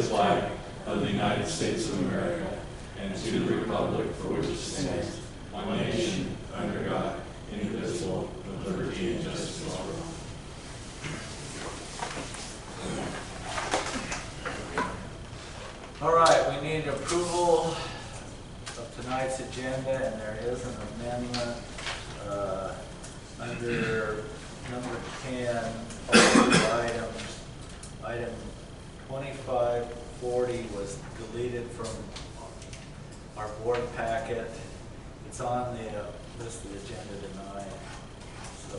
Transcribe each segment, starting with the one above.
flag of the United States of America and to the republic for which it stands, one nation, under God, indivisible, with liberty and justice for all. All right, we need approval of tonight's agenda, and there is an amendment under number 10, all the items. Item 2540 was deleted from our board packet. It's on the listed agenda tonight, so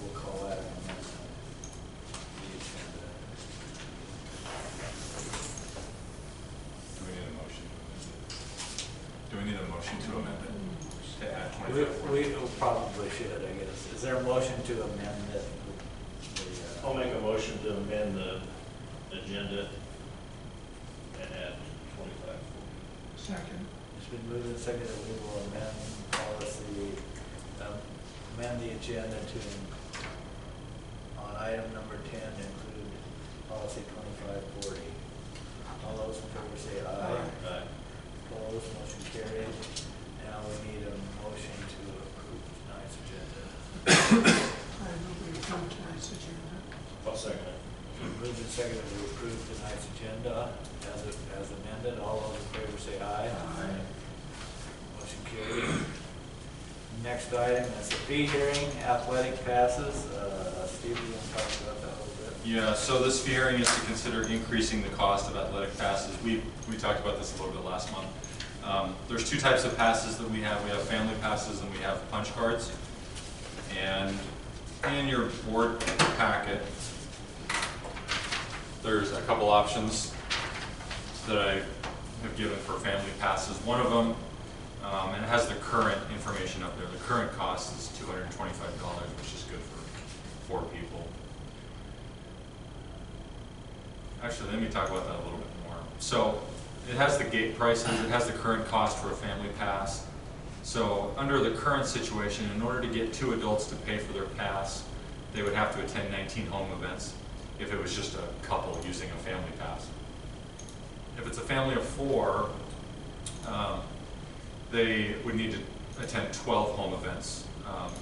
we'll call that an amendment. Do we need a motion to amend it? To add 2540? We probably should, I guess. Is there a motion to amend it? I'll make a motion to amend the agenda and add 2540. Second. It's been moved and seconded that we will amend policy, amend the agenda to, on item number 10, include policy 2540. All those in favor say aye. Aye. Opposed, motion carried. Now we need a motion to approve tonight's agenda. I move we approve tonight's agenda. I'll second it. Moved and seconded to approve tonight's agenda as amended. All those in favor say aye. Aye. Motion carried. Next item is the fee hearing, athletic passes. Steve, you want to talk about that a little bit? Yeah, so this fee hearing is to consider increasing the cost of athletic passes. We talked about this a little bit last month. There's two types of passes that we have. We have family passes and we have punch cards. And in your board packet, there's a couple options that I have given for family passes. One of them, and it has the current information up there. The current cost is $225, which is good for 4 people. Actually, let me talk about that a little bit more. So it has the gate prices, it has the current cost for a family pass. So under the current situation, in order to get 2 adults to pay for their pass, they would have to attend 19 home events if it was just a couple using a family pass. If it's a family of 4, they would need to attend 12 home events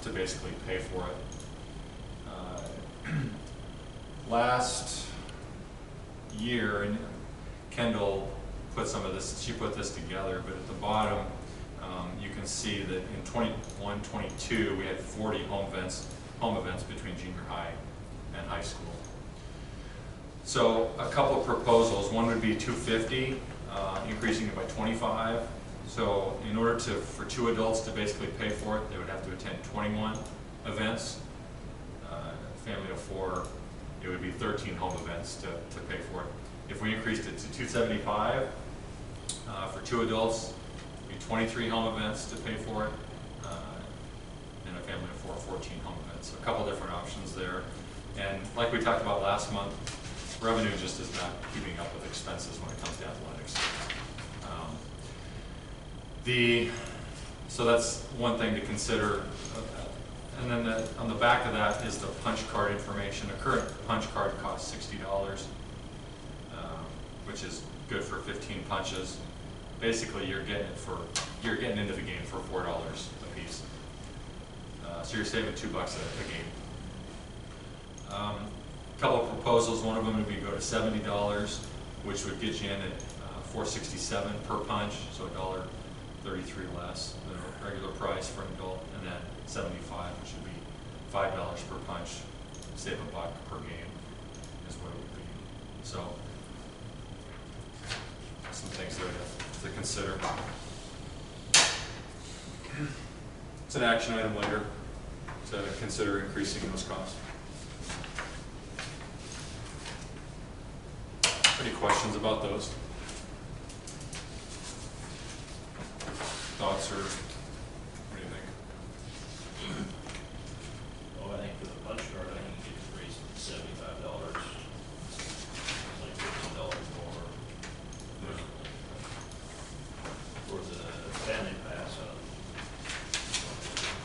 to basically pay for it. Last year, and Kendall put some of this, she put this together, but at the bottom you can see that in 21-22 we had 40 home events between junior high and high school. So a couple of proposals. One would be $250, increasing it by 25. So in order for 2 adults to basically pay for it, they would have to attend 21 events. Family of 4, it would be 13 home events to pay for it. If we increased it to $275 for 2 adults, it would be 23 home events to pay for it, and a family of 4, 14 home events. So a couple different options there. And like we talked about last month, revenue just is not keeping up with expenses when it comes to athletics. So that's one thing to consider. And then on the back of that is the punch card information. A current punch card costs $60, which is good for 15 punches. Basically, you're getting into the game for $4 a piece. So you're saving $2 a game. A couple of proposals. One of them would be go to $70, which would get you in at $4.67 per punch, so $1.33 less than a regular price for an adult, and then $75, which would be $5 per punch, save $1 per game, is what it would be. So some things there to consider. It's an action item later to consider increasing those costs. Any questions about those? Thoughts or what do you think? Well, I think for the punch card, I think you could raise $75. Like $15 more. Yeah. For the family pass,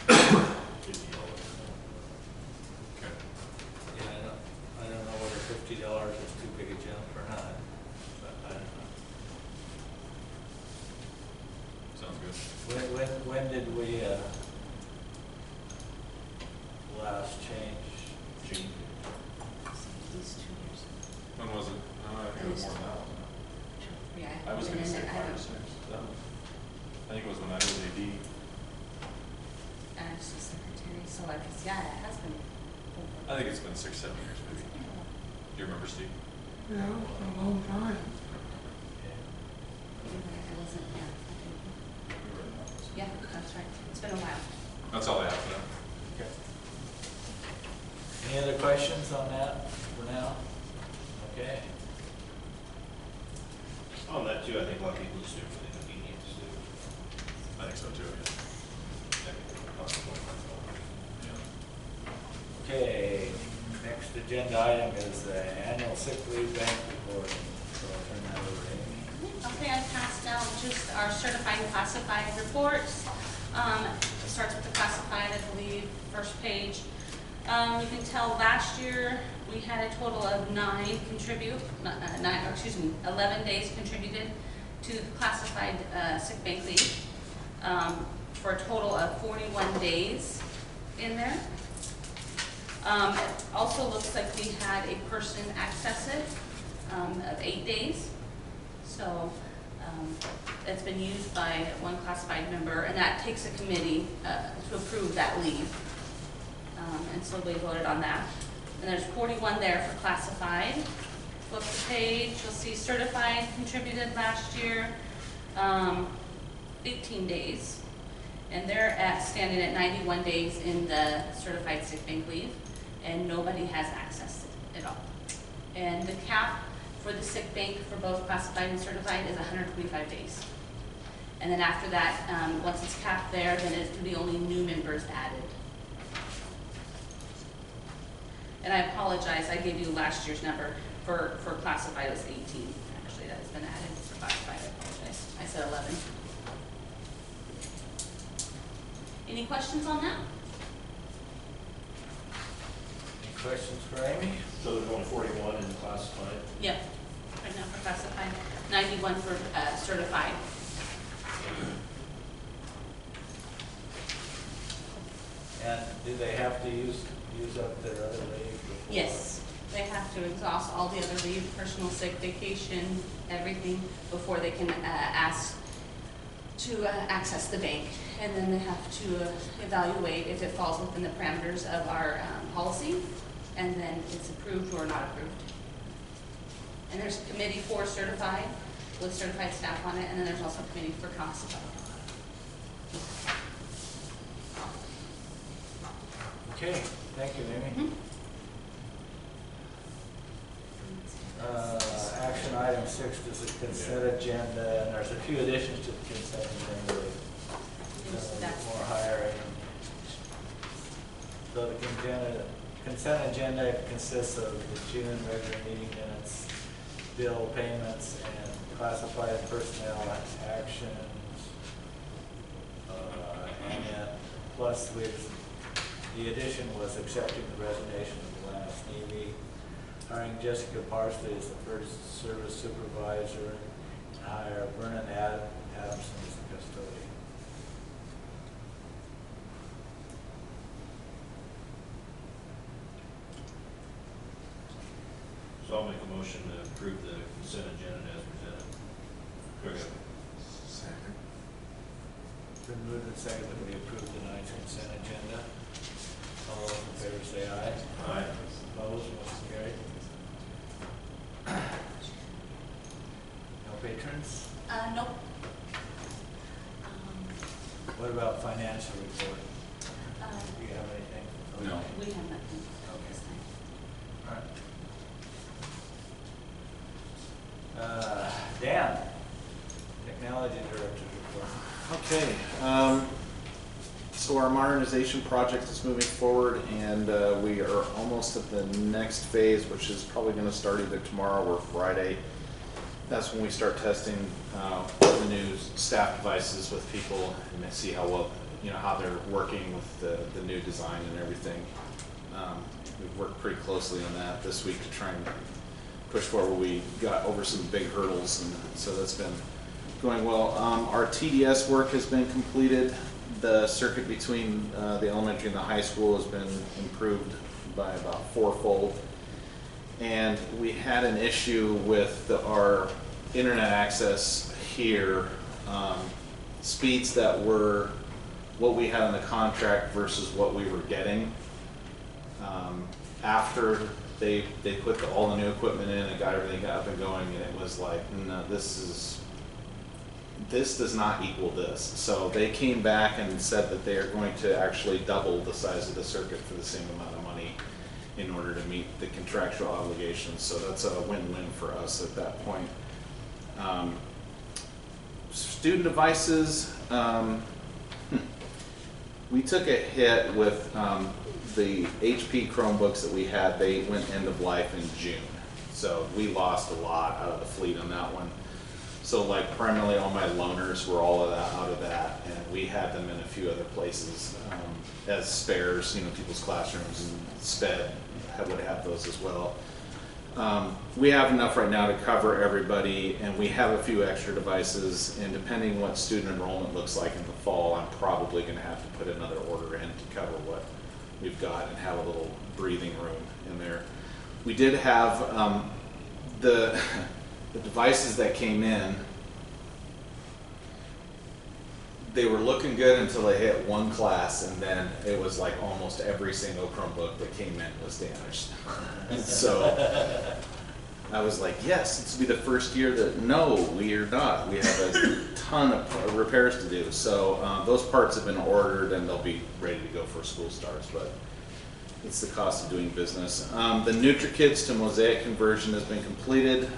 $50 more. Okay. Yeah, I don't know whether $50 is too big a jump or not. But When did we last change? Change. At least 2 years. When was it? I think it was more than that. Yeah. I was gonna and say then 5 or 6. I think it was when I was AD. I was the secretary, so I guess, yeah, it has been. I think it's been 6, 7 years maybe. Do you remember, Steve? Yeah, for a long time. It wasn't, yeah, that's right. It's been a while. That's all I have for now. Okay. Any other questions on that for now? Okay. On that too, I think a lot of people just do it for the convenience too. I think so too, yeah. Okay, next agenda item is the annual sick leave bank report. So I'll turn that over to Amy. Okay, I passed out just our certified and classified reports. It starts with the classified, I believe, first page. You can tell last year we had a total of 11 days contributed to the classified sick bank leave, for a total of 41 days in there. It also looks like we had a person access it of 8 days. So it's been used by one classified member, and that takes a committee to approve that leave. And so we voted on that. And there's 41 there for classified. Flip the page, you'll see certified contributed last year, 18 days. And they're standing at 91 days in the certified sick bank leave, and nobody has accessed it at all. And the cap for the sick bank for both classified and certified is 125 days. And then after that, once it's capped there, then it can be only new members added. And I apologize, I gave you last year's number. For classified, it was 18, actually, that has been added. For classified, I apologize. I said 11. Any questions on that? Any questions for Amy? So there's only 41 in classified? Yep, right now for classified, 91 for certified. And do they have to use up their other leave before? Yes, they have to exhaust all the other leave, personal sick, vacation, everything, before they can ask to access the bank. And then they have to evaluate if it falls within the parameters of our policy, and then it's approved or not approved. And there's a committee for certified, with certified staff on it, and then there's also a committee for classified. Okay, thank you, Amy. Action item 6 is the consent agenda, and there's a few additions to the consent agenda. More hiring. So the consent agenda consists of the June regular meeting minutes, bill payments, and classified personnel actions. And then plus the addition was accepting the resignation of Lana Stevie, hiring Jessica Parsley as the first service supervisor, and hire Vernon Adamson as the custodian. So I'll make a motion to approve the consent agenda as presented. Correct. Second. Been moved and seconded that we approve tonight's consent agenda. All those in favor say aye. Aye. Opposed, motion carried. No patrons? Nope. What about financial report? Do you have anything? No. We have nothing this time. All right. Dan, Technology Director's report. Okay, so our modernization project is moving forward, and we are almost at the next phase, which is probably going to start either tomorrow or Friday. That's when we start testing the new staff devices with people and see how well, how they're working with the new design and everything. We've worked pretty closely on that this week to try and push forward. We got over some big hurdles, and so that's been going well. Our TDS work has been completed. The circuit between the elementary and the high school has been improved by about fourfold. And we had an issue with our internet access here, speeds that were what we had on the contract versus what we were getting. After they put all the new equipment in and got everything up and going, and it was like, no, this does not equal this. So they came back and said that they are going to actually double the size of the circuit for the same amount of money in order to meet the contractual obligations. So that's a win-win for us at that point. Student devices, we took a hit with the HP Chromebooks that we had. They went end of life in June. So we lost a lot out of the fleet on that one. So like primarily all my loaners were all of that, out of that, and we had them in a few other places as spares, you know, people's classrooms, and SPED would have those as well. We have enough right now to cover everybody, and we have a few extra devices, and depending what student enrollment looks like in the fall, I'm probably going to have to put another order in to cover what we've got and have a little breathing room in there. We did have the devices that came in, they were looking good until they hit one class, and then it was like almost every single Chromebook that came in was damaged. So I was like, yes, this will be the first year that, no, we are not. We have a ton of repairs to do. So those parts have been ordered, and they'll be ready to go for school starts, but it's the cost of doing business. The NutriKids to Mosaic conversion has been completed.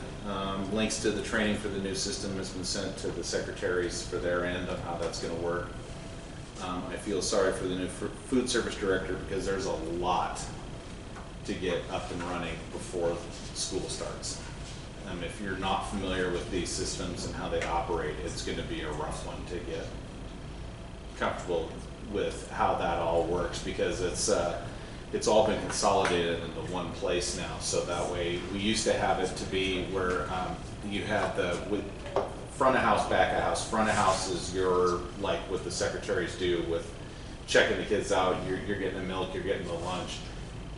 Links to the training for the new system has been sent to the secretaries for their end on how that's going to work. I feel sorry for the new food service director because there's a lot to get up and running before school starts. If you're not familiar with these systems and how they operate, it's going to be a rough one to get comfortable with how that all works, because it's all been consolidated into one place now. So that way, we used to have it to be where you had the front of house, back of house. Front of house is your, like what the secretaries do with checking the kids out. You're getting the milk, you're getting the lunch.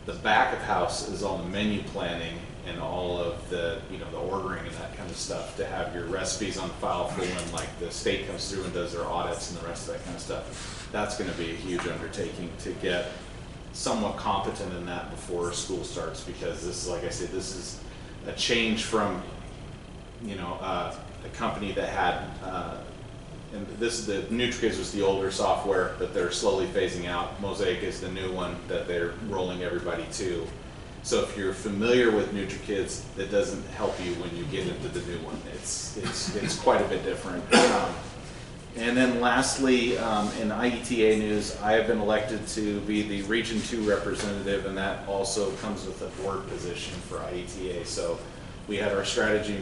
The back of house is all the menu planning and all of the, you know, the ordering and that kind of stuff, to have your recipes on file for when like the state comes through and does their audits and the rest of that kind of stuff. That's going to be a huge undertaking to get somewhat competent in that before school starts, because this is, like I said, this is a change from, you know, a company that had, and this, the NutriKids was the older software that they're slowly phasing out. Mosaic is the new one that they're rolling everybody to. So if you're familiar with NutriKids, that doesn't help you when you get into the new one. It's quite a bit different. And then lastly, in IETA news, I have been elected to be the Region 2 representative, and that also comes with a board position for IETA. So we had our strategy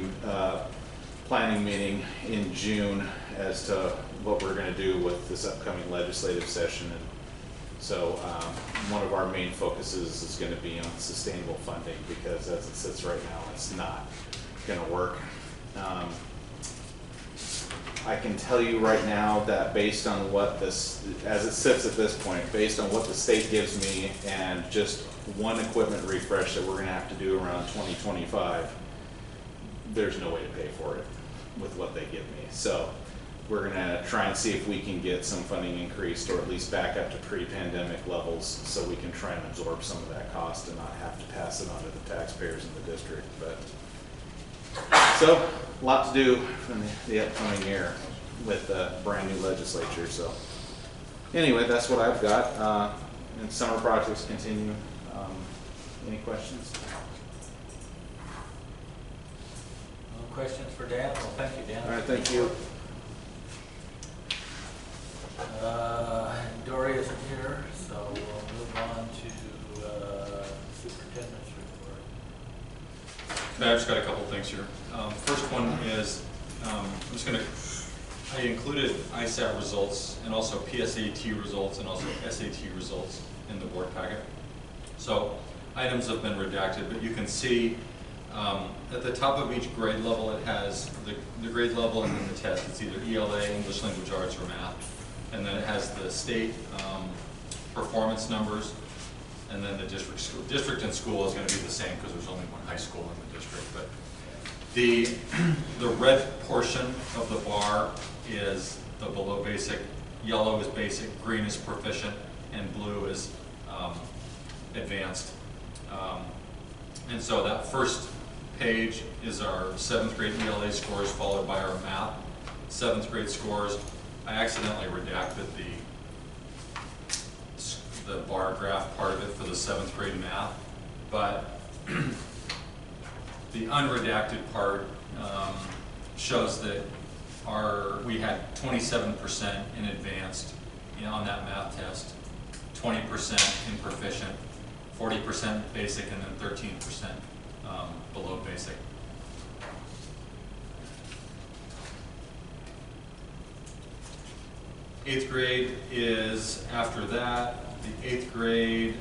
planning meeting in June as to what we're going to do with this upcoming legislative session. And so one of our main focuses is going to be on sustainable funding, because as it sits right now, it's not going to work. I can tell you right now that based on what this, as it sits at this point, based on what the state gives me and just one equipment refresh that we're going to have to do around 2025, there's no way to pay for it with what they give me. So we're going to try and see if we can get some funding increased, or at least back up to pre-pandemic levels, so we can try and absorb some of that cost and not have to pass it on to the taxpayers in the district. But so, a lot to do in the upcoming year with the brand new legislature. So anyway, that's what I've got. And summer projects continue. Any questions? No questions for Dan? Well, thank you, Dan. All right, thank you. Dory isn't here, so we'll move on to Superintendent's report. I've just got a couple things here. First one is, I'm just going to, I included ISAT results and also PSAT results and also SAT results in the board packet. So items have been redacted, but you can see At the top of each grade level, it has the grade level and then the test. It's either ELA, English Language Arts, or math. And then it has the state performance numbers. And then the district and school is going to be the same because there's only one high school in the district. But the red portion of the bar is the below basic. Yellow is basic, green is proficient, and blue is advanced. And so that first page is our 7th grade ELA scores, followed by our math 7th grade scores. I accidentally redacted the bar graph part of it for the 7th grade math, but the unredacted part shows that we had 27% in advanced on that math test, 20% in proficient, 40% basic, and then 13% below basic. Eighth grade is after that. The 8th grade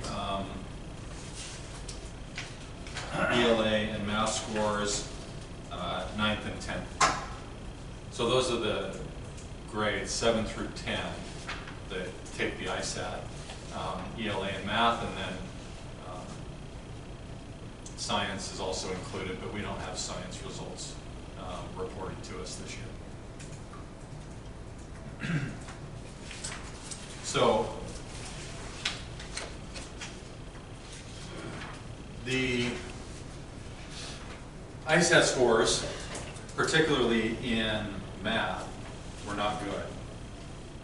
ELA and math scores, 9th and 10th. So those are the grades 7 through 10 that take the ISAT, ELA and math, and then science is also included, but we don't have science results reported to us this year. So the ISAT scores, particularly in math, were not good,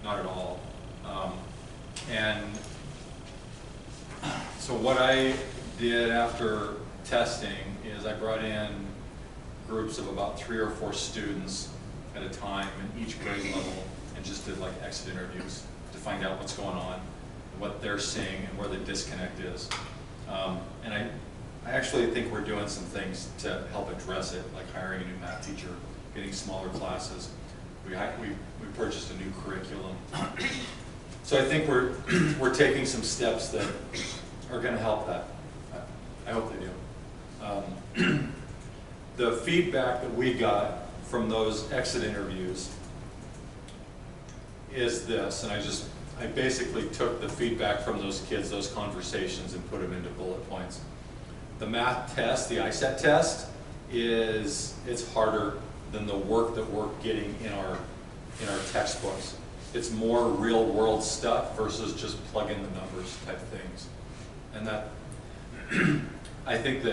not at all. And so what I did after testing is I brought in groups of about 3 or 4 students at a time in each grade level and just did like exit interviews to find out what's going on, what they're seeing, and where the disconnect is. And I actually think we're doing some things to help address it, like hiring a new math teacher, getting smaller classes. We purchased a new curriculum. So I think we're taking some steps that are going to help that. I hope they do. The feedback that we got from those exit interviews is this, and I basically took the feedback from those kids, those conversations, and put them into bullet points. The math test, the ISAT test, it's harder than the work that we're getting in our textbooks. It's more real world stuff versus just plug in the numbers type things. And that I think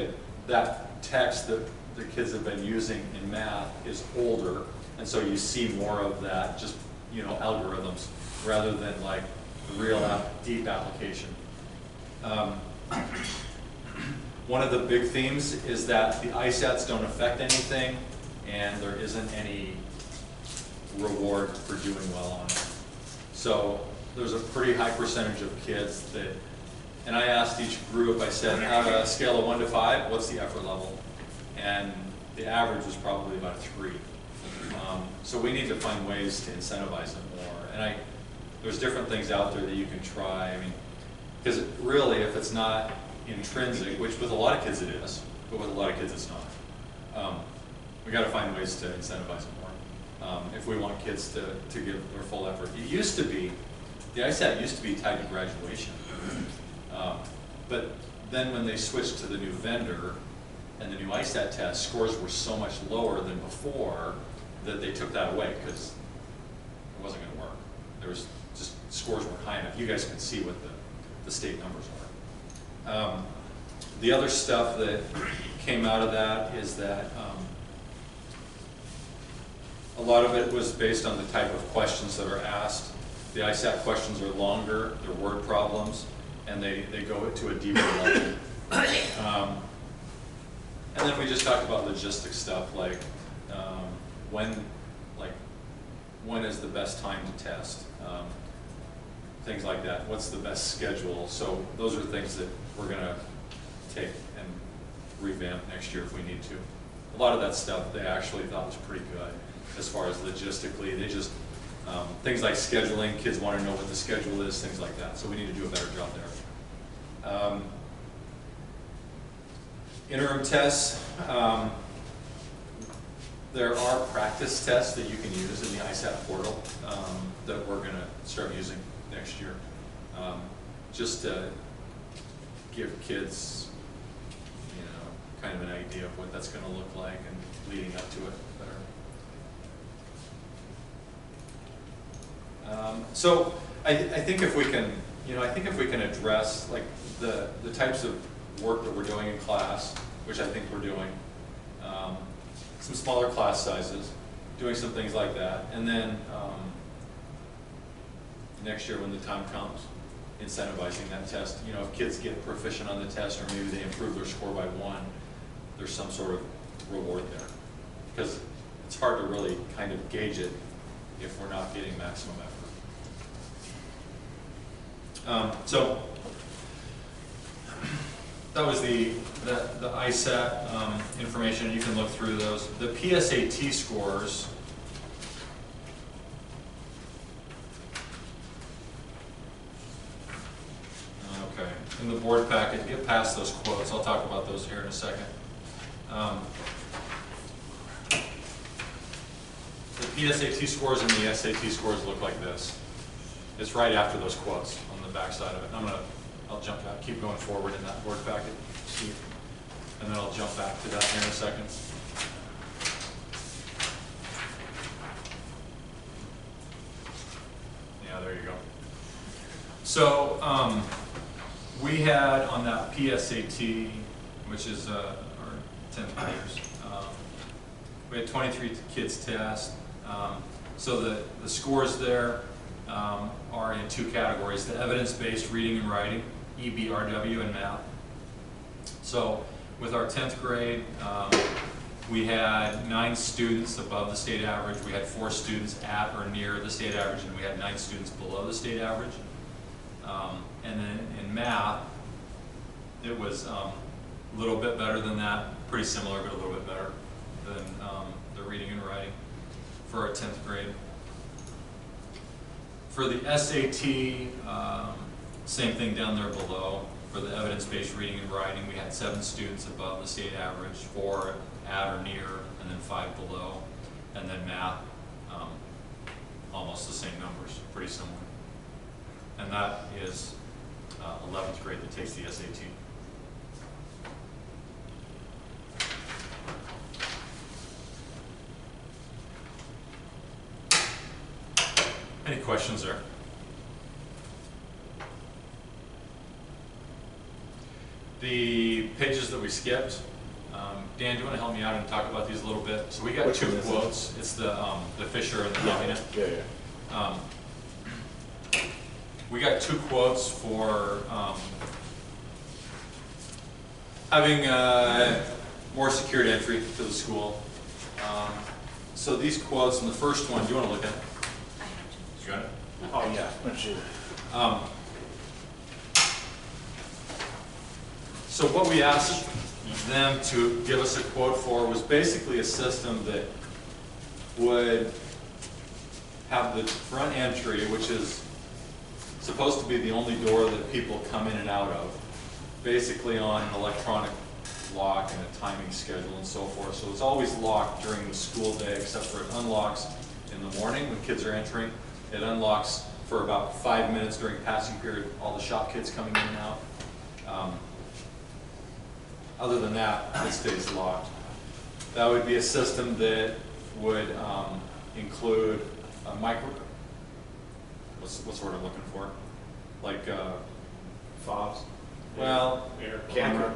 that text that the kids have been using in math is older, and so you see more of that, just algorithms rather than like real deep application. One of the big themes is that the ISATs don't affect anything, and there isn't any reward for doing well on it. So there's a pretty high percentage of kids that, and I asked each group, I said, on a scale of 1 to 5, what's the effort level? And the average was probably about 3. So we need to find ways to incentivize them more. And there's different things out there that you can try. I mean, because really, if it's not intrinsic, which with a lot of kids it is, but with a lot of kids it's not, we got to find ways to incentivize them more. If we want kids to give their full effort. It used to be, the ISAT used to be tied to graduation. But then when they switched to the new vendor and the new ISAT test, scores were so much lower than before that they took that away because it wasn't going to work. There was just, scores weren't high enough. You guys can see what the state numbers are. The other stuff that came out of that is that a lot of it was based on the type of questions that are asked. The ISAT questions are longer, they're word problems, and they go to a deeper level. And then we just talked about logistics stuff, like when is the best time to test, things like that. What's the best schedule? So those are things that we're going to take and revamp next year if we need to. A lot of that stuff they actually thought was pretty good as far as logistically. They just things like scheduling. Kids want to know what the schedule is, things like that. So we need to do a better job there. Interim tests. There are practice tests that you can use in the ISAP portal that we're going to start using next year, just to give kids, kind of an idea of what that's going to look like and leading up to it better. So I think if we can, if we can address like the types of work that we're doing in class, which I think we're doing. Some smaller class sizes, doing some things like that, and then next year when the time comes, incentivizing that test. If kids get proficient on the test, or maybe they improve their score by 1, there's some sort of reward there. Because it's hard to really kind of gauge it if we're not getting maximum effort. So that was the ISAT information. You can look through those. The PSAT scores. Okay, in the board packet, get past those quotes. I'll talk about those here in a second. The PSAT scores and the SAT scores look like this. It's right after those quotes on the back side of it. I'll jump back, keep going forward in that board packet sheet, and then I'll jump back to that here in a second. Yeah, there you go. So we had on that PSAT, which is our 10th graders, we had 23 kids test. So the scores there are in 2 categories: the evidence-based reading and writing, EBRW, and math. So with our 10th grade, we had 9 students above the state average, we had 4 students at or near the state average, and we had 9 students below the state average. And then in math, it was a little bit better than that, pretty similar, but a little bit better than the reading and writing for our 10th grade. For the SAT, same thing down there below. For the evidence-based reading and writing, we had 7 students above the state average, 4 at or near, and then 5 below. And then math, almost the same numbers, pretty similar. And that is 11th grade that takes the SAT. Any questions there? The pages that we skipped, Dan, do you want to help me out and talk about these a little bit? So we got Which 2 one is it? quotes. It's the Fisher and the Cabinet. Yeah. We got 2 quotes for having more secured entry to the school. So these quotes, and the first one, do you want to look at it? I have to. You got it? Oh yeah. Wouldn't you? So what we asked them to give us a quote for was basically a system that would have the front entry, which is supposed to be the only door that people come in and out of, basically on an electronic lock and a timing schedule and so forth. So it's always locked during the school day, except for it unlocks in the morning when kids are entering. It unlocks for about 5 minutes during passing period, all the shop kids coming in and out. Other than that, it stays locked. That would be a system that would include a micro, what's the word I'm looking for? Like Fobs. Well, Camera.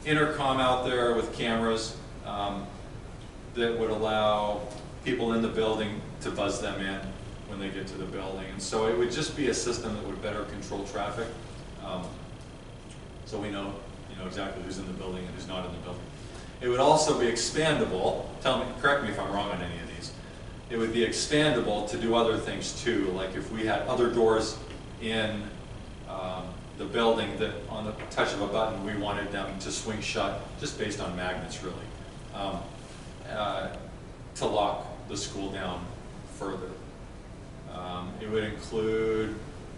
Intercom out there with cameras that would allow people in the building to buzz them in when they get to the building. And so it would just be a system that would better control traffic. So we know, exactly who's in the building and who's not in the building. It would also be expandable. Correct me if I'm wrong on any of these. It would be expandable to do other things too, like if we had other doors in the building that on the touch of a button we wanted them to swing shut, just based on magnets really, to lock the school down further. It would include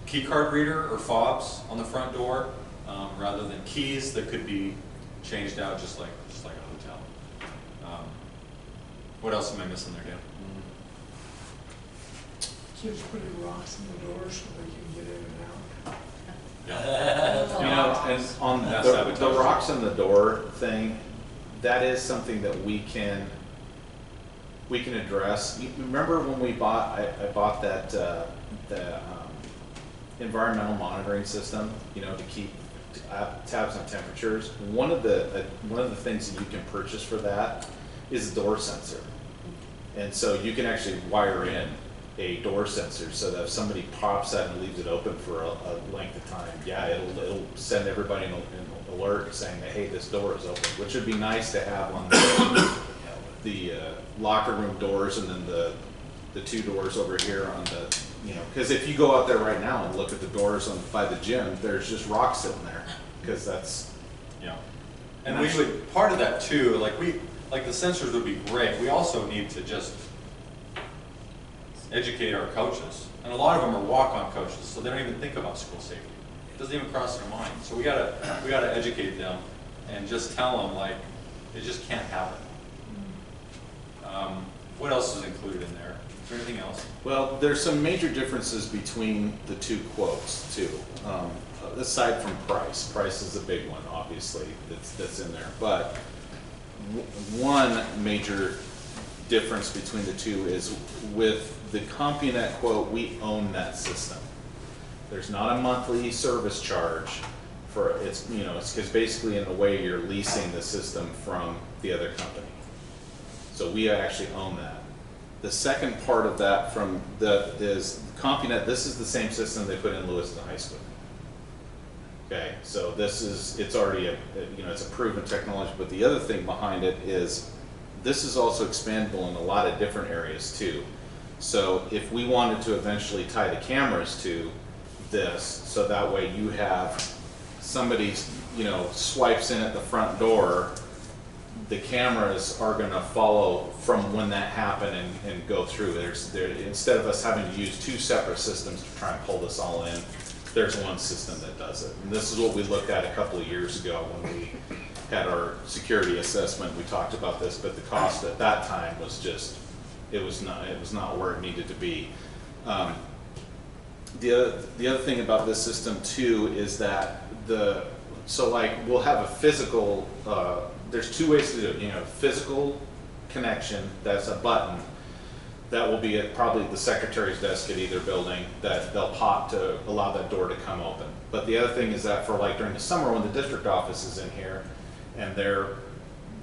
key card reader or fobs on the front door. rather than keys that could be changed out just like a hotel. What else am I missing there, Dan? Kids putting rocks in the doors so they can get in and out. Yeah. You know, and on That's the sabotage. rocks in the door thing, that is something that we can address. You remember when we bought, I bought that, the environmental monitoring system, you know, to keep tabs on temperatures. One of the things that you can purchase for that is a door sensor. And so you can actually wire in a door sensor so that if somebody pops that and leaves it open for a length of time, yeah, it'll send everybody an alert saying that, hey, this door is open, which would be nice to have on the locker room doors, and then the two doors over here on the, you know, because if you go out there right now and look at the doors by the gym, there's just rocks sitting there, because that's, Yeah. And we would, part of that too, like the sensors would be great. We also need to just educate our coaches. And a lot of them are walk-on coaches, so they don't even think about school safety. It doesn't even cross their mind. So we gotta educate them and just tell them, like, it just can't happen. What else is included in there? Is there anything else? well, there's some major differences between the two quotes too. Aside from price is a big one, obviously, that's in there. But one major difference between the two is with the CompuNet quote, we own that system. There's not a monthly service charge for it's, you know, it's because basically in a way you're leasing the system from the other company. So we actually own that. The second part of that is CompuNet. This is the same system they put in Lewiston High School. Okay, so it's already it's a proven technology. But the other thing behind it is this is also expandable in a lot of different areas too. So if we wanted to eventually tie the cameras to this, so that way you have somebody, you know, swipes in at the front door, the cameras are going to follow from when that happened and go through. Instead of us having to use two separate systems to try and pull this all in, there's one system that does it. And this is what we looked at a couple of years ago when we had our security assessment. We talked about this, but the cost at that time was just, it was not where it needed to be. The other thing about this system too is that we'll have a physical, there's two ways to do it. You know, physical connection, that's a button that will be at probably the secretary's desk at either building that they'll pop to allow that door to come open. But the other thing is that for like during the summer when the district office is in here and they're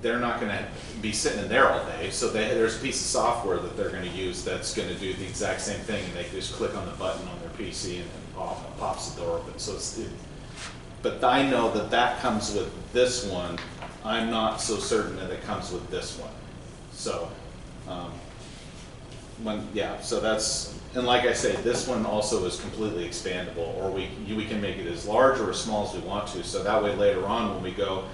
not going to be sitting in there all day, so there's a piece of software that they're going to use that's going to do the exact same thing, and they can just click on the button on their PC and it pops the door open. So but I know that comes with this one. I'm not so certain that it comes with this one. So so that's, and like I say, this one also is completely expandable, or we can make it as large or as small as we want to, so that way later on when we go,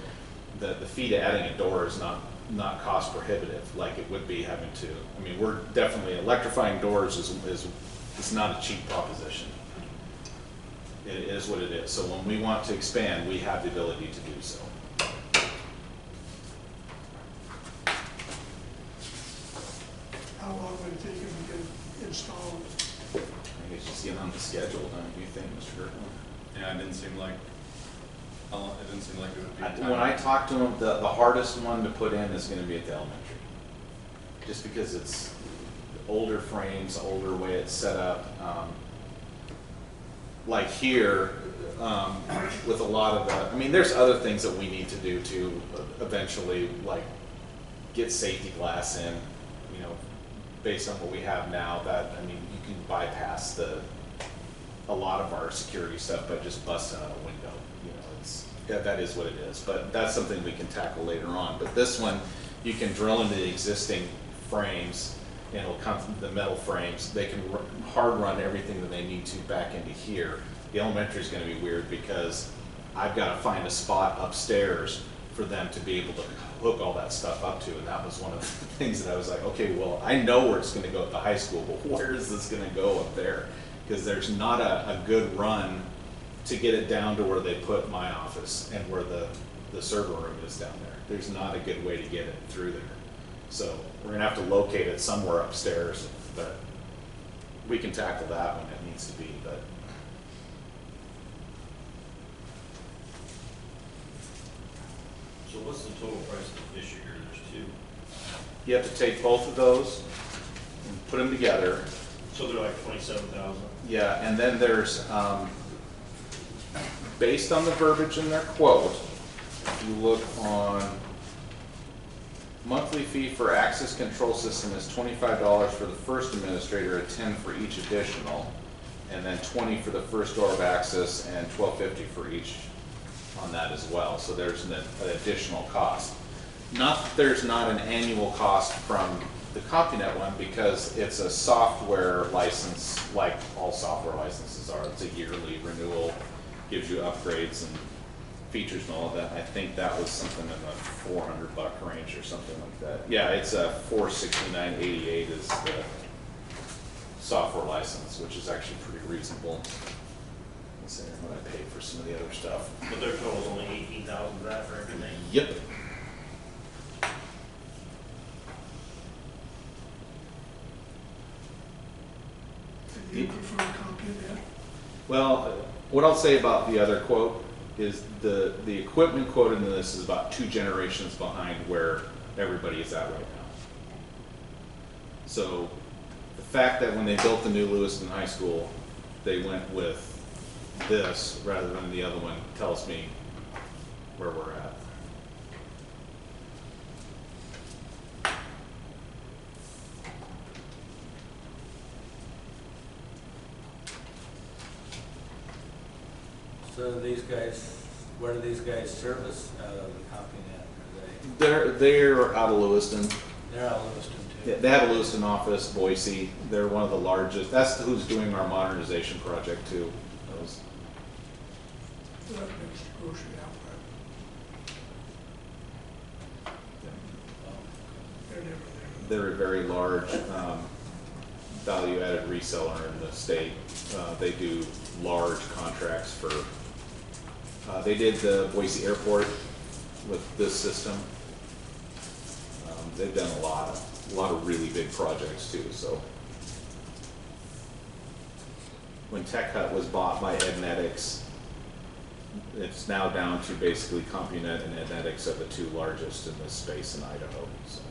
the fee to adding a door is not cost prohibitive like it would be having to. I mean, we're definitely, electrifying doors is not a cheap proposition. It is what it is. So when we want to expand, we have the ability to do so. How long would it take them to get installed? I think it's just getting on the schedule, don't you think, Mr. Gertland? Yeah, it didn't seem like it would be. When I talked to him, the hardest one to put in is going to be at the elementary, just because it's older frames, older way it's set up. Like here, with a lot of the, I mean, there's other things that we need to do to eventually, like, get safety glass in, you know, based on what we have now. That, I mean, you can bypass a lot of our security stuff by just busting out a window. You know, that is what it is. But that's something we can tackle later on. But this one, you can drill into the existing frames, and it'll come from the metal frames. They can hard run everything that they need to back into here. The elementary is going to be weird because I've got to find a spot upstairs for them to be able to hook all that stuff up to, and that was one of the things that I was like, okay, well, I know where it's going to go at the high school, but where is this going to go up there? Because there's not a good run to get it down to where they put my office and where the server room is down there. There's not a good way to get it through there. So we're gonna have to locate it somewhere upstairs, but we can tackle that when it needs to be, but. So what's the total price of the fish here? There's two. You have to take both of those and put them together. So they're like 27,000. Yeah, and then there's, based on the verbiage in their quote, if you look on monthly fee for access control system is $25 for the first administrator, at $10 for each additional, and then $20 for the first door of access and $12.50 for each on that as well. So there's an additional cost. Not that there's not an annual cost from the CompuNet one, because it's a software license, like all software licenses are. It's a yearly renewal, gives you upgrades and features and all of that. I think that was something in the $400 range or something like that. Yeah, it's a $469.88 is the software license, which is actually pretty reasonable. Let's see what I paid for some of the other stuff. But their total's only 18,000 for that for everything. Yep. Do you prefer a copy of that? Well, what I'll say about the other quote is the equipment quote in this is about 2 generations behind where everybody is at right now. So the fact that when they built the new Lewiston High School, they went with this rather than the other one tells me where we're at. So these guys, where do these guys service out of the CompuNet? Are They're out of Lewiston. they're out of Lewiston too? Yeah, they have a Lewiston office, Boise. They're one of the largest. That's who's doing our modernization project too. Those. That makes the grocery outlet. They're never there. They're a very large value-added reseller in the state. They do large contracts for. They did the Boise Airport with this system. They've done a lot of really big projects too. So when Tech Hut was bought by Ednetics, it's now down to basically CompuNet and Ednetics are the 2 largest in this space in Idaho. So.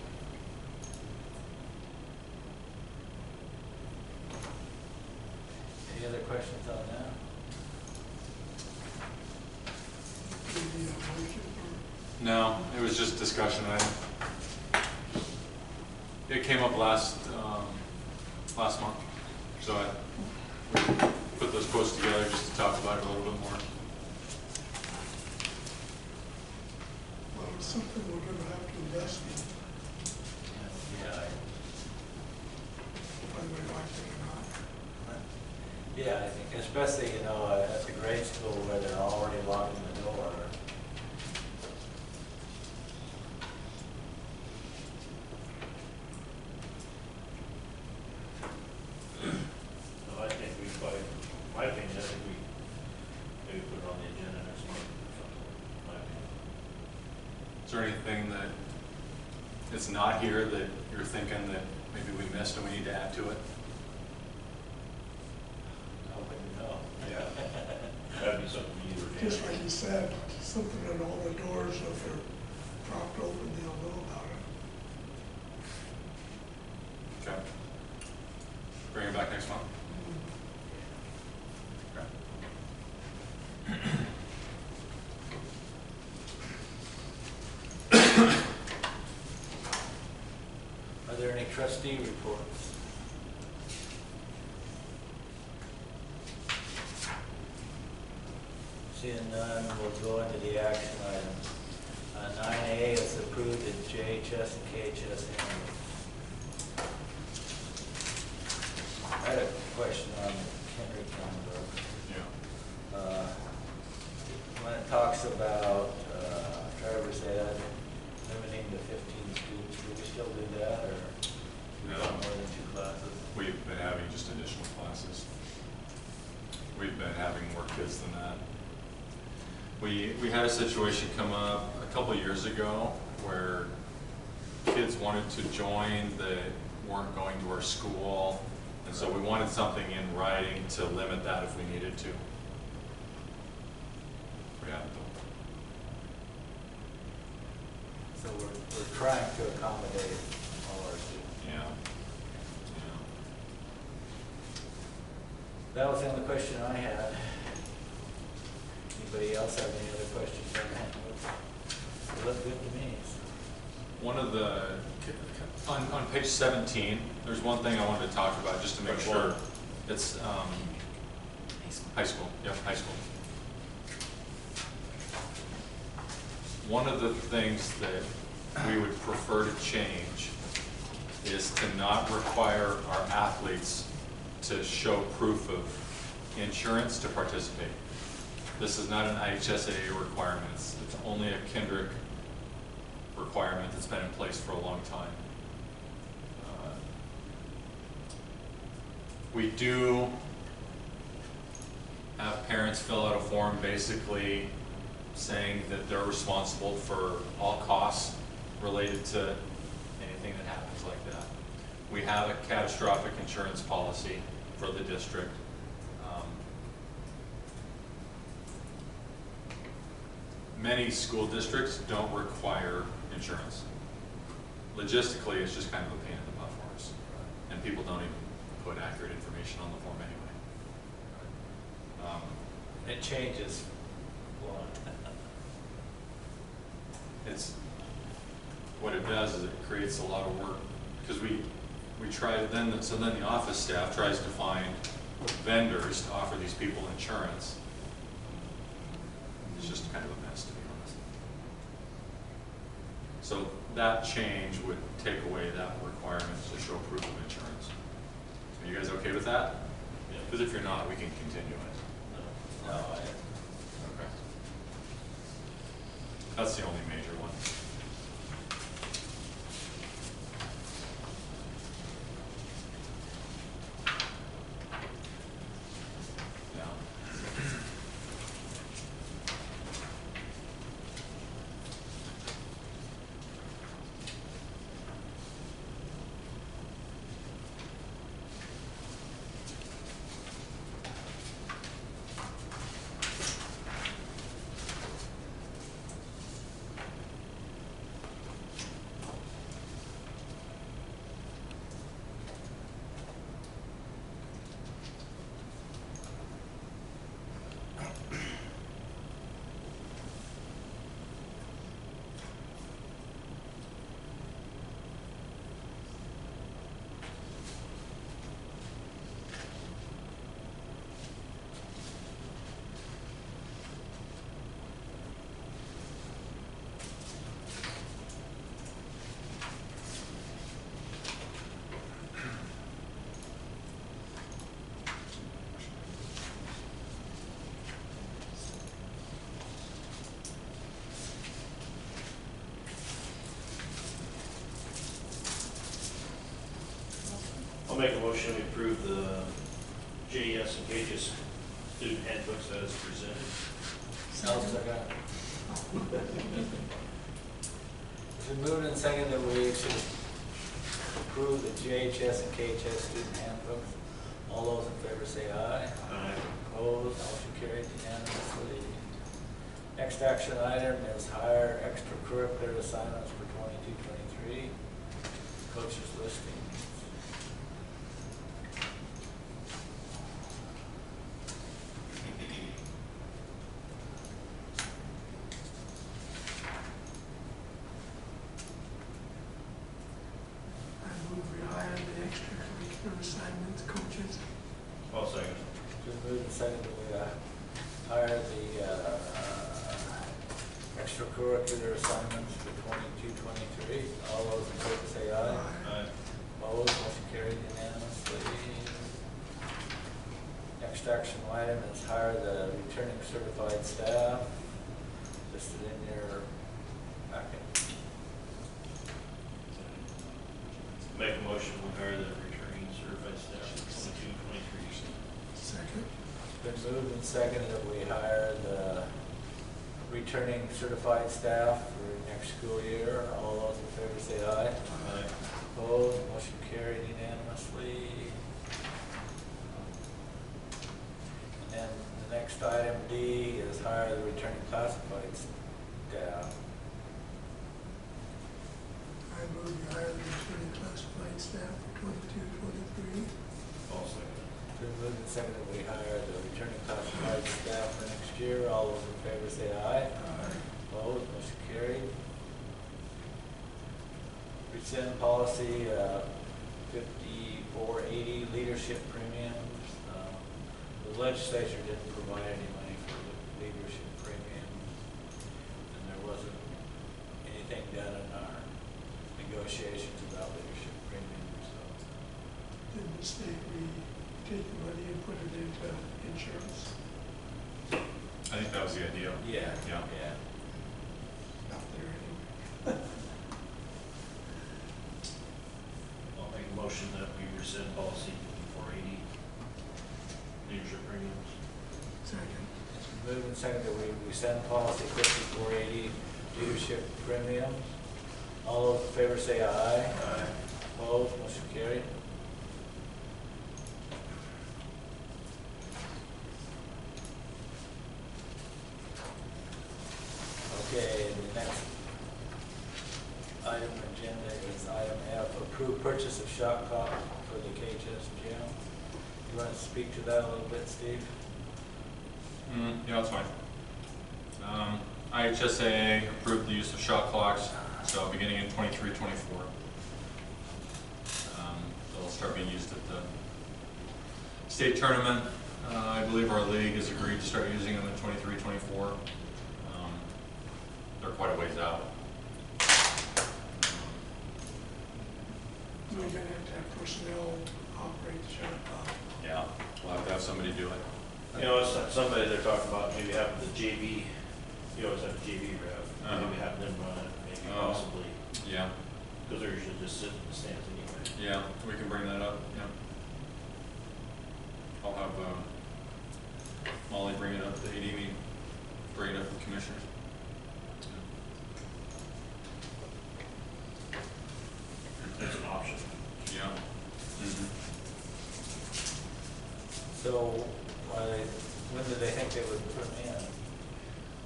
Any other questions on that? Do you need a motion or? No, it was just discussion item. It came up last month, so we put those quotes together just to talk about it a little bit more. Well, it's something we're gonna have to invest in, Yeah, whether we like it or not. yeah, I think especially, at the grade school where they're already locking the door. No, I think we probably, my opinion, I think we maybe put it on the agenda next month or something, my opinion. Is there anything that it's not here that you're thinking that maybe we missed and we need to add to it? I wouldn't know. Yeah. That'd be something either. Just like you said, something on all the doors, so if they're propped open, they'll know about it. Okay. Bring it back next month. Are there any trustee reports? Seeing none, we'll go into the action items. 9A is approved the JHS and KHS handbooks. I had a question on Kendrick handbook. Yeah. When it talks about driver's ed, limiting to 15 students, do we still do that, or No. more than 2 classes? We've been having just additional classes. We've been having more kids than that. We had a situation come up a couple of years ago where kids wanted to join that weren't going to our school, and so we wanted something in writing to limit that if we needed to. Yeah. So we're trying to accommodate all our students. Yeah. That was the only question I had. Anybody else have any other questions on the handbooks? They look good to me. One of the, on page 17, there's one thing I wanted to talk about just to make Which sure. one? It's high school. Yep, high school. One of the things that we would prefer to change is to not require our athletes to show proof of insurance to participate. This is not an IHSAA requirement. It's only a Kendrick requirement that's been in place for a long time. We do have parents fill out a form basically saying that they're responsible for all costs related to anything that happens like that. We have a catastrophic insurance policy for the district. Many school districts don't require insurance. Logistically, it's just kind of a pain in the butt for us. And people don't even put accurate information on the form anyway. It changes a lot. It's, what it does is it creates a lot of work, because we try to then, so then the office staff tries to find vendors to offer these people insurance. It's just kind of a mess, to be honest. So that change would take away that requirement to show proof of insurance. Are you guys okay with that? Yeah. Because if you're not, we can continue it. No, Okay. That's the only major one. Yeah. I'll make a motion to approve the JES and KHS student handbooks as presented. It's been moved and seconded that we should approve the JHS and KHS student handbooks. All those in favor say aye. Aye. Opposed, motion carried unanimously. Next action item is hire extracurricular assignments for 22-23. Coaches listing. I move we hire the extracurricular assignments coaches. I'll second. Just moved and seconded that we hire the extracurricular assignments for 22-23. All those in favor say aye. Aye. Opposed, motion carried unanimously. Next action item is hire the returning certified staff listed in your packet. Make a motion to hire the returning certified staff for 22-23. Second. Been moved and seconded that we hire the returning certified staff for next school year. All those in favor say aye. Aye. Opposed, motion carried unanimously. And then the next item D is hire the returning classified staff. I move we hire the returning classified staff for 22-23. I'll second it. Been moved and seconded that we hire the returning classified staff for next year. All those in favor say aye. Aye. Opposed, motion carried. Rescind policy 5480, leadership premiums. The legislature didn't provide any money for the leadership premiums, and there wasn't anything done in our negotiations about leadership premiums. So Didn't the state take the money and put it into insurance? I think that was the idea. yeah, Yeah. yeah. Not there anyway. I'll make a motion that we rescind policy 5480, leadership premiums. Second. Moved and seconded that we rescind policy 5480, leadership premiums. All those in favor say aye. Aye. Opposed, motion carried. Okay, the next item on the agenda is item F, approved purchase of shot clock for the KHS gym. You want to speak to that a little bit, Steve? Yeah, that's fine. IHSA approved the use of shot clocks, so beginning in 23-24. They'll start being used at the state tournament. I believe our league has agreed to start using them in 23-24. They're quite a ways out. We're gonna have personnel operate the shot clock. Yeah, we'll have to have somebody do it. You know, it's somebody they're talking about maybe having the JV, you always have a JV ref, maybe having them run it, maybe possibly, Yeah, because they're usually just sitting in the stands anyway. yeah, we can bring that up, yeah. I'll have Molly bring it up, the AD meeting, bring it up with commissioners. That's an option. Yeah. So, when do they think they would put them in?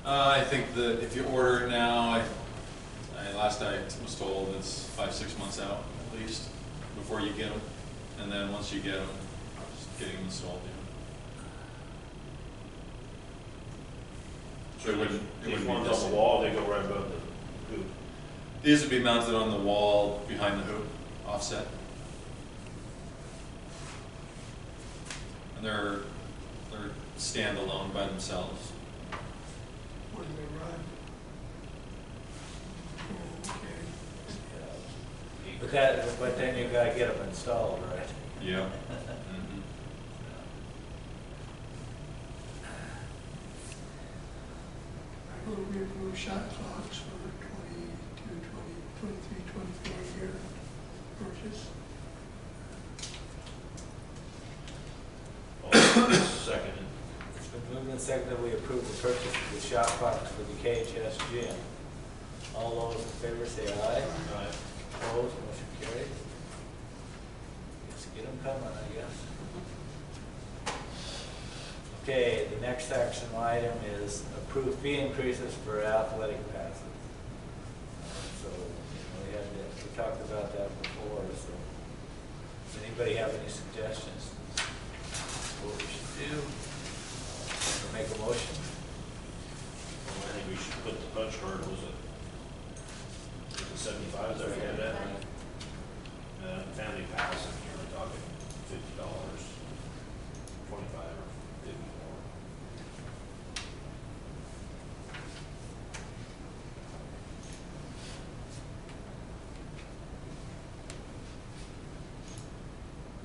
I think that if you order it now, last I was told it's 5-6 months out at least before you get them, and then once you get them, just getting them installed. So it wouldn't These be ones on distant. the wall, they go right above the hoop. These would be mounted on the wall behind the hoop, offset. And they're standalone by themselves. Where do they run? Oh, okay. But then you gotta get them installed, right? Yeah. I move we approve shot clocks for 23-24 year purchase. Second. It's been moved and seconded that we approve the purchase of the shot clocks for the KHS gym. All those in favor say aye. Aye. Opposed, motion carried. Just get them coming, I guess. Okay, the next action item is approved fee increases for athletic passes. So, we talked about that before, so does anybody have any suggestions what we should do? Or make a motion? Well, I think we should put the punch card, was it 75, is that what you had that? Family pass, if you're talking $50, 25 or 50 more.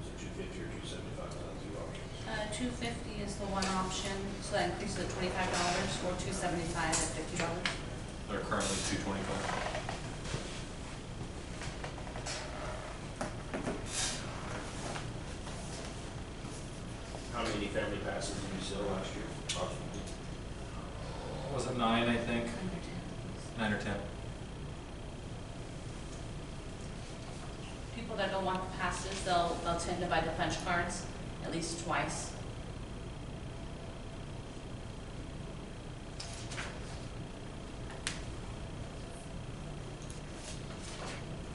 Is it 250 or 275, is that two options? $250 is the one option, so that increases to $25, or $275 at $50. They're currently $225. How many family passes did you sell last year, approximately? what was it, 9, I think? 9 or 10. People that don't want the passes, they'll tend to buy the punch cards at least twice.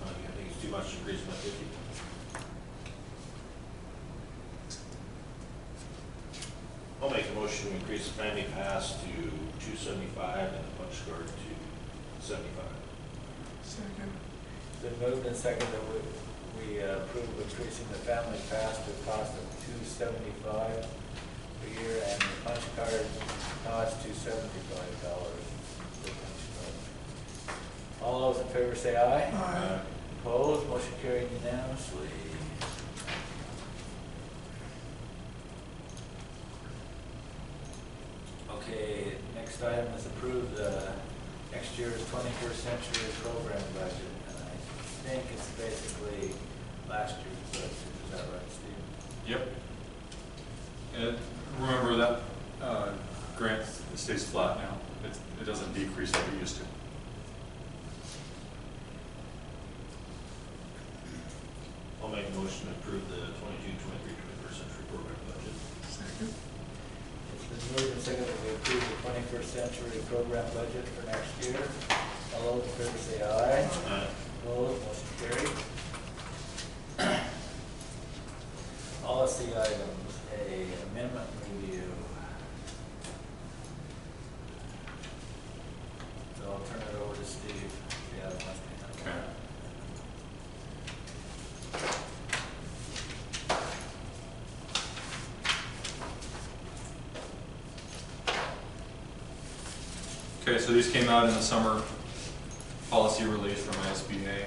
I think it's too much to increase by 50. I'll make a motion to increase the family pass to $275 and the punch card to $75. Second. It's been moved and seconded that we approve increasing the family pass to a cost of $275 per year and the punch card cost to $75 per punch card. All those in favor say aye. Aye. Opposed, motion carried unanimously. Okay, next item is approve the next year's 21st Century Program budget. And I think it's basically last year's budget. Is that right, Steve? Yep. And remember that grant stays flat now. It doesn't decrease like it used to. I'll make a motion to approve the 22-23 21st Century Program budget. Second. It's been moved and seconded that we approve the 21st Century Program budget for next year. All those in favor say aye. Opposed, motion carried. Policy items, A, amendment review. So I'll turn it over to Steve. Yeah, that must be. Okay. Okay, so these came out in the summer policy release from ISBA.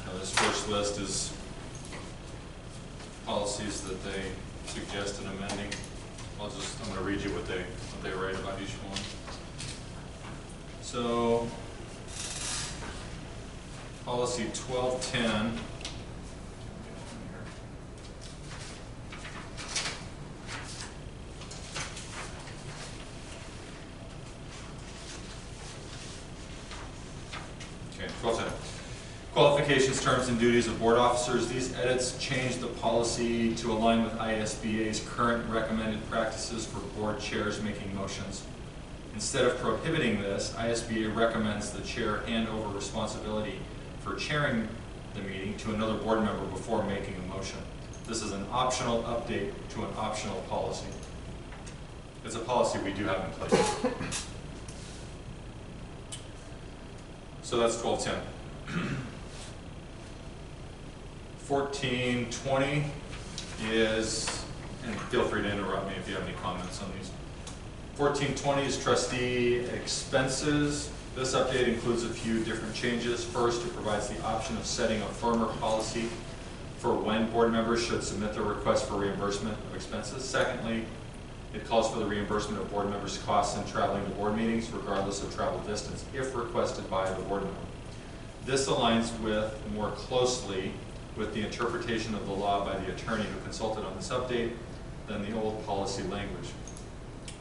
Now this first list is policies that they suggested amending. I'm going to read you what they write about each one. So, policy 1210. Okay, 1210. Qualifications, terms, and duties of board officers. These edits change the policy to align with ISBA's current recommended practices for board chairs making motions. Instead of prohibiting this, ISBA recommends the chair hand over responsibility for chairing the meeting to another board member before making a motion. This is an optional update to an optional policy. It's a policy we do have in place. So that's 1210. 1420 is, and feel free to interrupt me if you have any comments on these. 1420 is trustee expenses. This update includes a few different changes. First, it provides the option of setting a firmer policy for when board members should submit their request for reimbursement of expenses. Secondly, it calls for the reimbursement of board members' costs in traveling to board meetings, regardless of travel distance, if requested by the board member. This aligns more closely with the interpretation of the law by the attorney who consulted on this update than the old policy language.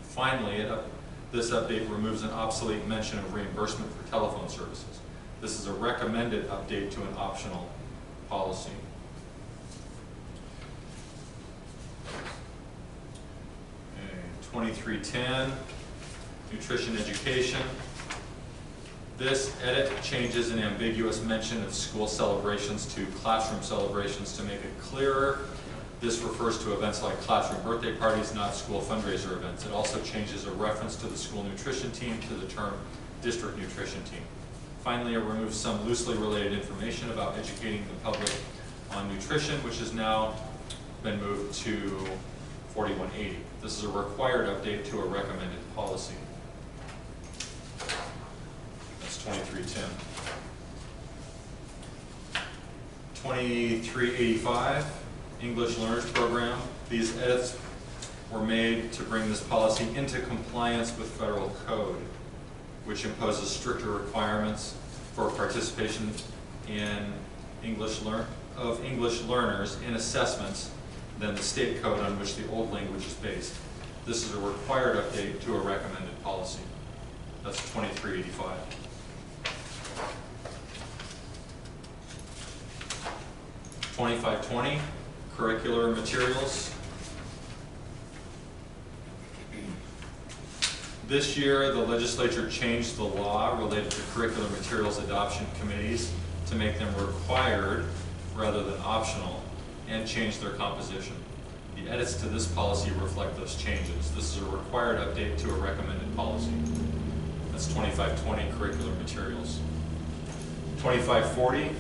Finally, this update removes an obsolete mention of reimbursement for telephone services. This is a recommended update to an optional policy. Okay, 2310, nutrition education. This edit changes an ambiguous mention of school celebrations to classroom celebrations to make it clearer. This refers to events like classroom birthday parties, not school fundraiser events. It also changes a reference to the school nutrition team to the term district nutrition team. Finally, it removes some loosely related information about educating the public on nutrition, which has now been moved to 4180. This is a required update to a recommended policy. That's 2310. 2385, English Learners Program. These edits were made to bring this policy into compliance with federal code, which imposes stricter requirements for participation in English learners in assessments than the state code on which the old language is based. This is a required update to a recommended policy. That's 2385. $2520, curricular materials. This year, the legislature changed the law related to curricular materials adoption committees to make them required rather than optional, and changed their composition. The edits to this policy reflect those changes. This is a required update to a recommended policy. That's 2520, curricular materials. 2540,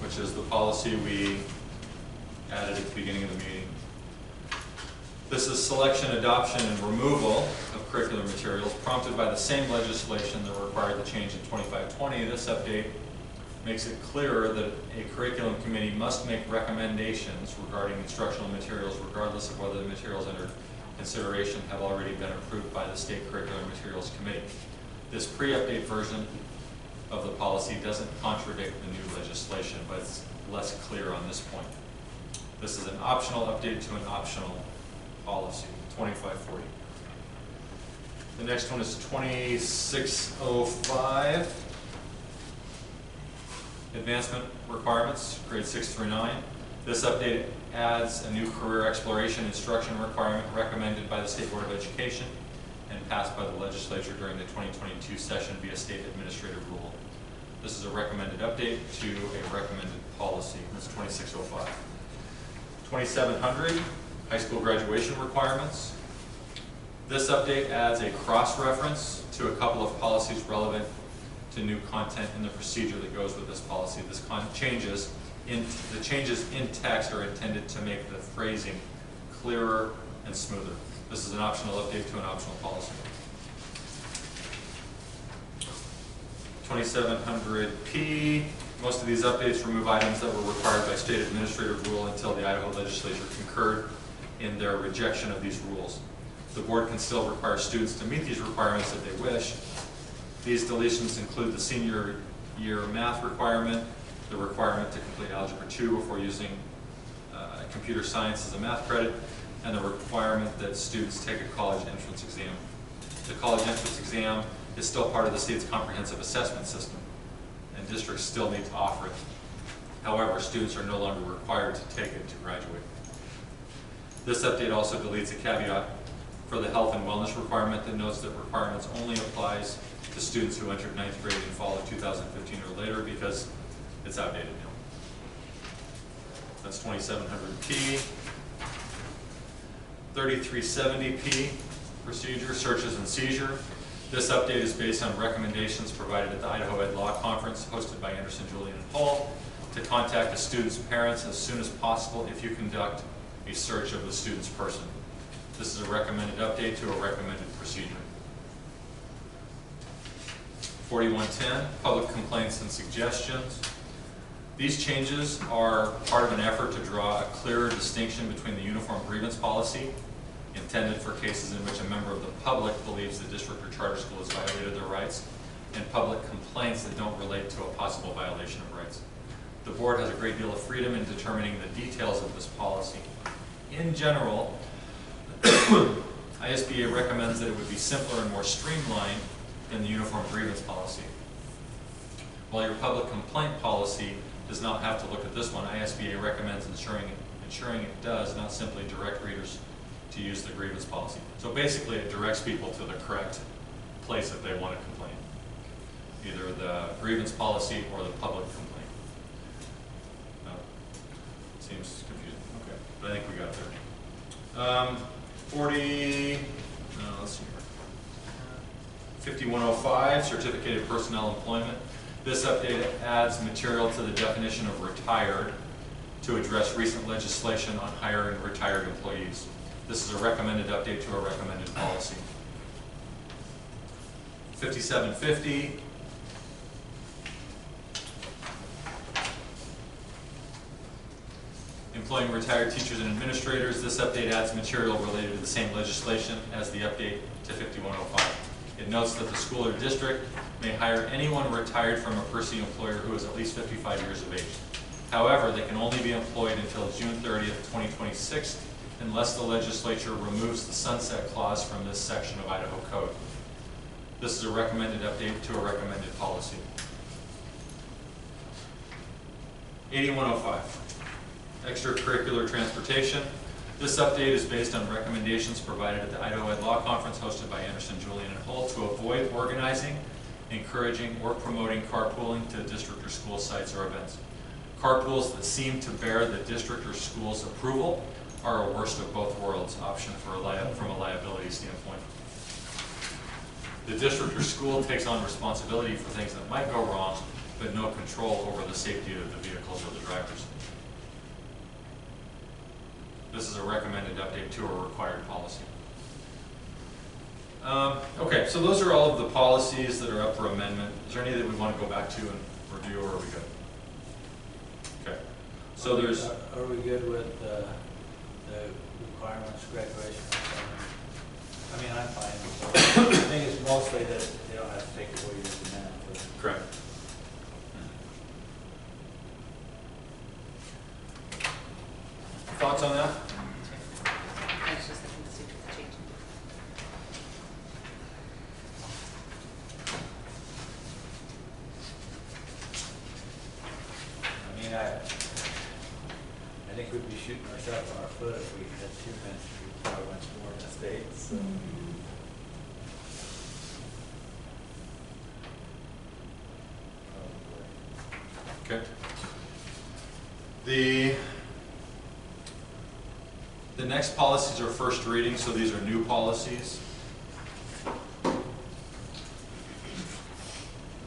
which is the policy we added at the beginning of the meeting. This is selection, adoption, and removal of curricular materials prompted by the same legislation that required the change in 2520. This update makes it clearer that a curriculum committee must make recommendations regarding instructional materials regardless of whether the materials under consideration have already been approved by the State Curricular Materials Committee. This pre-update version of the policy doesn't contradict the new legislation, but it's less clear on this point. This is an optional update to an optional policy, 2540. The next one is 2605. Advancement requirements, grades 6 through 9. This update adds a new career exploration instruction requirement recommended by the State Board of Education and passed by the legislature during the 2022 session via state administrative rule. This is a recommended update to a recommended policy. That's 2605. 2700, high school graduation requirements. This update adds a cross-reference to a couple of policies relevant to new content in the procedure that goes with this policy. The changes in text are intended to make the phrasing clearer and smoother. This is an optional update to an optional policy. 2700P, most of these updates remove items that were required by state administrative rule until the Idaho legislature concurred in their rejection of these rules. The board can still require students to meet these requirements if they wish. These deletions include the senior year math requirement, the requirement to complete Algebra 2 before using computer science as a math credit, and the requirement that students take a college entrance exam. The college entrance exam is still part of the state's comprehensive assessment system, and districts still need to offer it. However, students are no longer required to take it to graduate. This update also deletes a caveat for the health and wellness requirement that notes that requirements only applies to students who entered 9th grade in fall of 2015 or later because it's outdated now. That's 2700P. 3370P, procedure, searches and seizure. This update is based on recommendations provided at the Idaho Ed Law Conference hosted by Anderson, Julian, and Hall to contact the student's parents as soon as possible if you conduct a search of the student's person. This is a recommended update to a recommended procedure. 4110, public complaints and suggestions. These changes are part of an effort to draw a clearer distinction between the uniform grievance policy, intended for cases in which a member of the public believes the district or charter school has violated their rights, and public complaints that don't relate to a possible violation of rights. The board has a great deal of freedom in determining the details of this policy. In general, ISBA recommends that it would be simpler and more streamlined than the uniform grievance policy. While your public complaint policy does not have to look at this one, ISBA recommends ensuring it does, not simply direct readers to use the grievance policy. So basically it directs people to the correct place if they want to complain. Either the grievance policy or the public complaint. Seems confusing. Okay, but I think we got there. 5105, certificated personnel employment. This update adds material to the definition of retired to address recent legislation on hiring retired employees. This is a recommended update to a recommended policy. 5750. Employing retired teachers and administrators. This update adds material related to the same legislation as the update to 5105. It notes that the school or district may hire anyone retired from a per se employer who is at least 55 years of age. However, they can only be employed until June 30th, 2026, unless the legislature removes the sunset clause from this section of Idaho Code. This is a recommended update to a recommended policy. 8105, extracurricular transportation. This update is based on recommendations provided at the Idaho Ed Law Conference hosted by Anderson, Julian, and Hull to avoid organizing, encouraging, or promoting carpooling to district or school sites or events. Carpools that seem to bear the district or school's approval are a worst of both worlds option from a liability standpoint. The district or school takes on responsibility for things that might go wrong, but no control over the safety of the vehicles or the drivers. This is a recommended update to a required policy. Okay, so those are all of the policies that are up for amendment. Is there any that we want to go back to and review, or are we good? Okay. So there's. Are we good with the requirements, graduation? I mean, I'm fine with it. I think it's mostly that they don't have to take 4 years to manage. Correct. Thoughts on that? I was just looking to see if it's changing. I mean, I think we'd be shooting ourselves in our foot if we had 2 minutes requirements more in the state, so. Okay. The next policies are first reading, so these are new policies.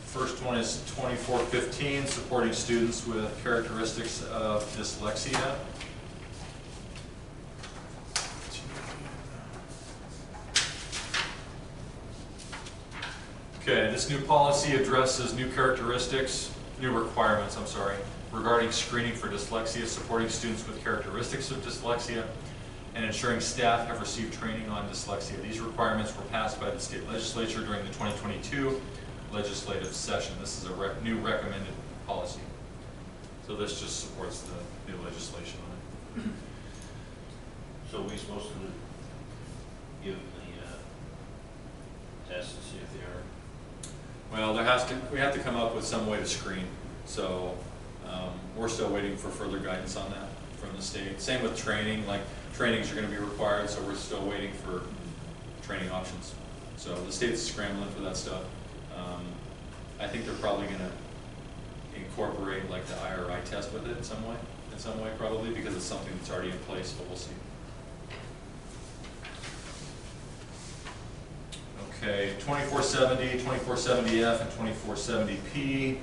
First one is 2415, supporting students with characteristics of dyslexia. Okay, this new policy addresses new requirements, regarding screening for dyslexia, supporting students with characteristics of dyslexia, and ensuring staff have received training on dyslexia. These requirements were passed by the state legislature during the 2022 legislative session. This is a new recommended policy. So this just supports the new legislation on it. So are we supposed to give the test and see if they are? Well, we have to come up with some way to screen. So we're still waiting for further guidance on that from the state. Same with training, like trainings are going to be required, so we're still waiting for training options. So the state's scrambling for that stuff. I think they're probably going to incorporate like the IRI test with it in some way probably, because it's something that's already in place, but we'll see. Okay, 2470, 2470F, and 2470P.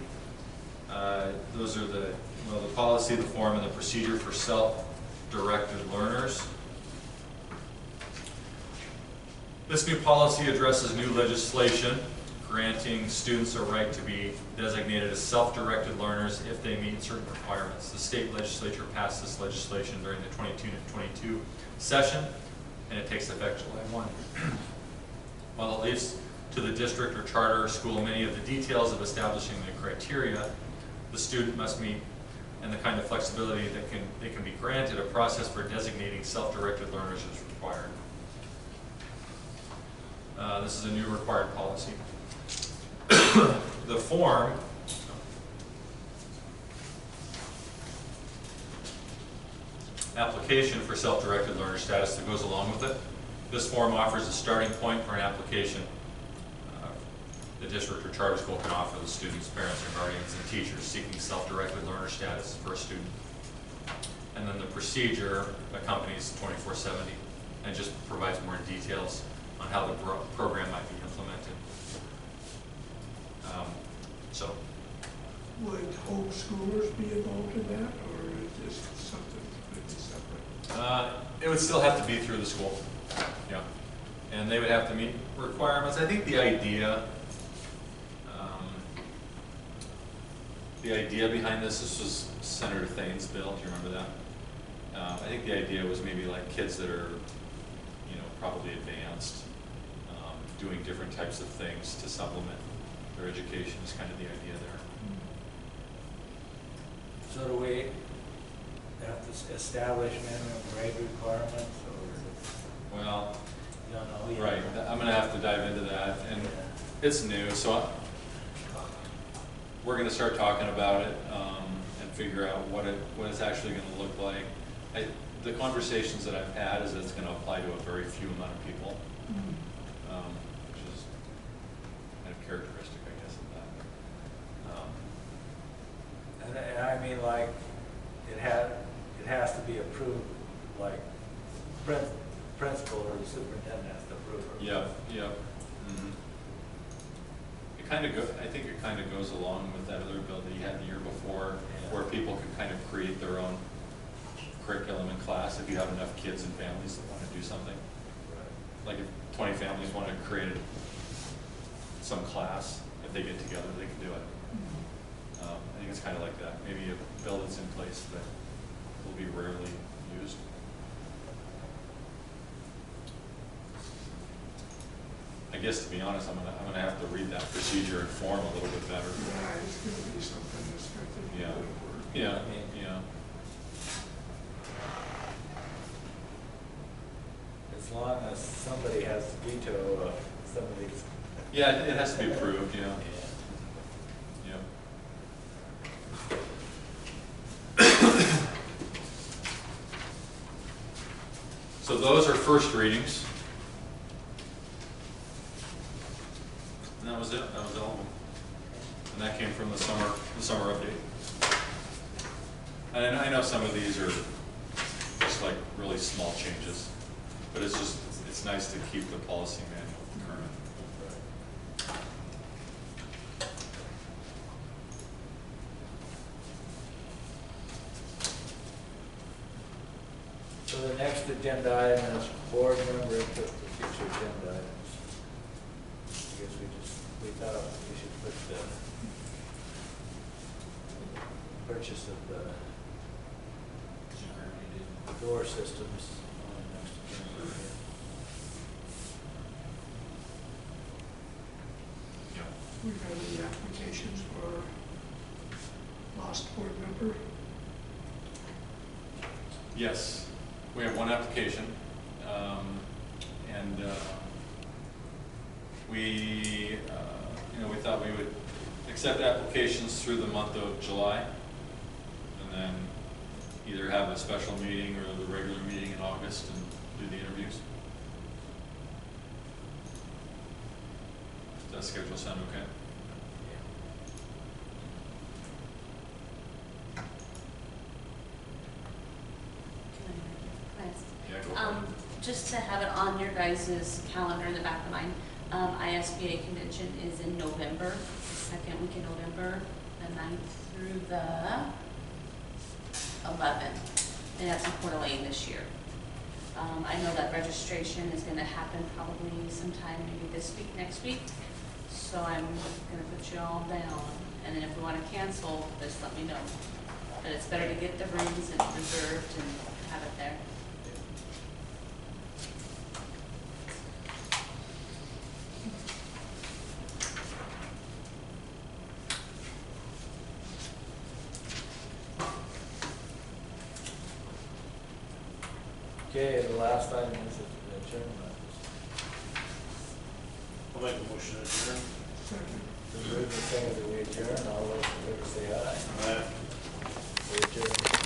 Those are the policy, the form, and the procedure for self-directed learners. This new policy addresses new legislation granting students a right to be designated as self-directed learners if they meet certain requirements. The state legislature passed this legislation during the 22 session, and it takes effect July 1. While it leaves to the district or charter or school many of the details of establishing the criteria the student must meet and the kind of flexibility that they can be granted, a process for designating self-directed learners is required. This is a new required policy. The form application for self-directed learner status that goes along with it. This form offers a starting point for an application the district or charter school can offer the students, parents, and guardians and teachers seeking self-directed learner status for a student. And then the procedure accompanies 2470 and just provides more details on how the program might be implemented. Would homeschoolers be involved in that, or is this something completely separate? It would still have to be through the school, yeah. And they would have to meet requirements. I think the idea behind this was Senator Thane's bill. Do you remember that? I think the idea was maybe like kids that are, probably advanced, doing different types of things to supplement their education is kind of the idea there. So do we have to establish minimum grade requirements, or, Well, you don't know yet? right, I'm gonna have to dive into that, and it's new, so we're gonna start talking about it, and figure out what it's actually gonna look like. The conversations that I've had is it's gonna apply to a very few amount of people, which is kind of characteristic, I guess, of that. And I mean, like, it has to be approved, like, principal or the superintendent has to approve it. Yep. Mhm. I think it kind of goes along with that other bill that you had the year before, where people can kind of create their own curriculum in class if you have enough kids and families that want to do something. Like if 20 families want to create some class, if they get together, they can do it. I think it's kind of like that. Maybe a bill that's in place that will be rarely used. I guess, to be honest, I'm gonna have to read that procedure and form a little bit better. Yeah, it's gonna be something that's got to be. Yeah. As long as somebody has veto of some of these. Yeah, it has to be approved, yeah. So those are first readings. And that was it. That was all of them. And that came from the summer update. And I know some of these are just like really small changes, but it's nice to keep the policy manual current. So the next agenda item is board member input for future agenda items. I guess we thought we should put the purchase of the door systems on the next agenda. We've had any applications for lost board member. Yes, we have one application, and we thought we would accept applications through the month of July, and then either have a special meeting or the regular meeting in August and do the interviews. Does that schedule sound okay? Yeah, go for it. Just to have it on your guys' calendar in the back of mine, ISBA convention is in November, the second week in November, the 9th through the 11th, and that's in Coeur d'Alene this year. I know that registration is going to happen probably sometime maybe this week, next week, so I'm going to put you all down, and then if we want to cancel, just let me know. But it's better to get the rooms and reserved and have it there. Okay, the last item is adjournment. I'll make a motion to adjourn. Second. The move and second that we adjourn, all those in favor say aye. Aye. We adjourn.